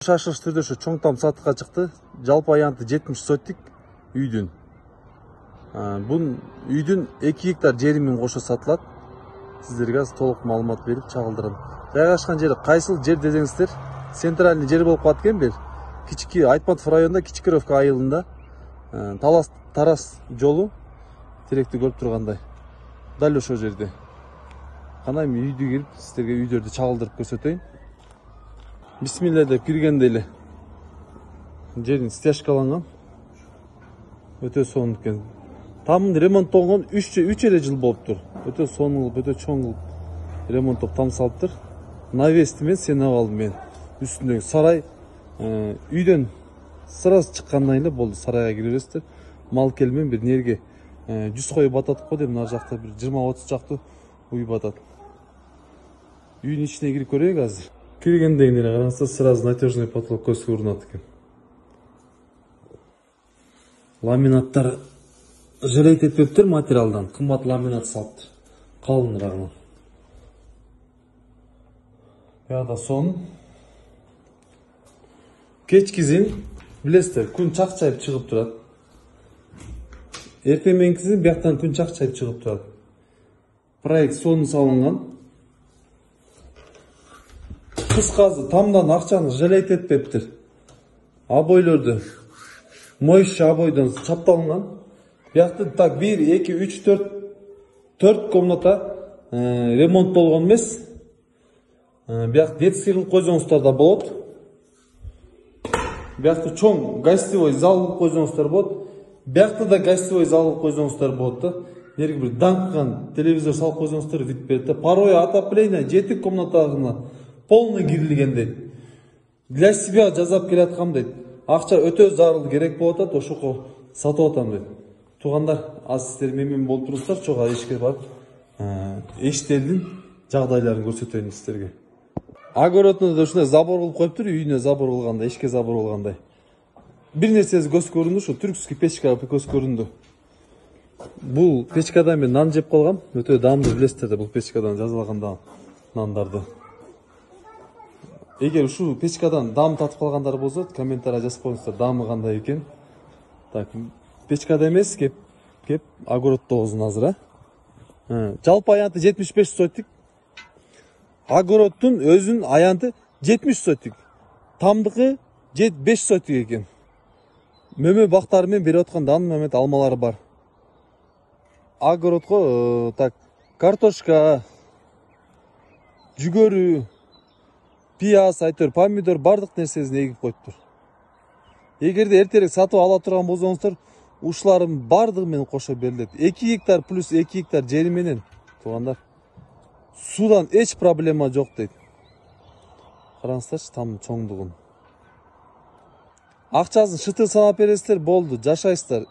Шашылыш түрдө ошо чоң там сатыкка чыкты. Жалпы аянты 70 сотик үйдүн. Бун үйдүн 2 гектар жери менен кошо сатылат. Сиздерге аз толук маалымат берип чагылдырам. Жайгашкан жери кайсыл жер десеңиздер, центральный жер болуп калат экен бир. Кички Айтматов районунда Кичкировка айылында Тарас жолу теректи көрүп тургандай. Дал ошол жерде. Кана эми үйдү кирип, сиздерге үйдөрдү чагылдырып көрсөтөйүн. Бисмилла деп киргенде эле жерин стяжкаланган. Өтө сонун экен. Тамын ремонттолгон 3 эле жыл болуптур. Өтө сонун кылып, өтө чоң кылып ремонттоп там салыптыр. Навести мен сенеп алдым мен. Үстүндөгү сарай үйдөн сразу чыккандан эле болду. Сарайга кире бересиздер. Мал келмен бир нерге 100 кой батат го деп, мына жакта бир 20-30 жакты уй батат. Үйдүн ичине кирип көрөйүк азыр. Киргенден эле караңыздар, сразу натяжный потолок көзгө урунат экен. Ламинаттар жалейт этпептир материалдан, кымбат ламинат салыптыр. Калынырагынан. Бuyada son. Кечкизин билесиздер, күн чакчайып чыгып турат. Эртең мененкизин бияктан күн чакчайып чыгып турат. Проект сонун салынган. Кыскасы тамдан акчаны жалейт этпептир. Обойлорду моющий обойдон чапталынган. Биякты так 1, 2, 3, 4 комната ремонт болгон эмес. Бияк детский кылып койсоңуздар да болот. Биякты чоң гостевой зал кылып койсоңуздар болот. Биякты да гостевой зал кылып койсоңуздар болот да. Нерге бир даңккан телевизор салып койсоңуздар вид берет да. Парое отопление 7 комнатасына полный кирилген дейт. Для себя жазап келаткам дейт. Акча өтө зарыл керек болот да, ошого сатып атам дейт. Тугандар, аз сиздер менен болуп турсуздар, чога эшикке барып, эштердин жагдайларын көрсөтөйүн сиздерге. Огородуна да ушундай забор кылып коюптур, үйүнө забор кылгандай, эшикке забор кылгандай. Бир нерсеси көз көрүндү, ушу түркский печка көз көрүндү. Бул печкадан мен нан жеп калгам, өтө даамдуу билесиздер да, бул печкадан жазылган нандарды. Эгер ушу печкадан даам татып калгандар болсо, комментарийге жазып коюңуздар, даамы кандай экен. Так, печкада эмес, кеп огороддобузун азыр, Жалпы аянты 75 сотик. Огороддун өзүнүн аянты 70 сотик. Тамдыкы 5 сотик экен. Мөмө бактары менен берип аткан дан мөмөт алмалары бар. Огородго так картошка, жүгөрү, пияз, айтор, помидор бардык нерсесин эгип коюптур. Эгерде эртерээк сатып ала турган болсоңуздар, ушулардын бардыгы менен кошо берилет. 2 гектар плюс 2 гектар жери менен, туугандар. Судан эч проблема жок дейт. Караңыздарчы там чоңдугун. Акчасын шыты санап бересиздер, болду, жашайсыздар.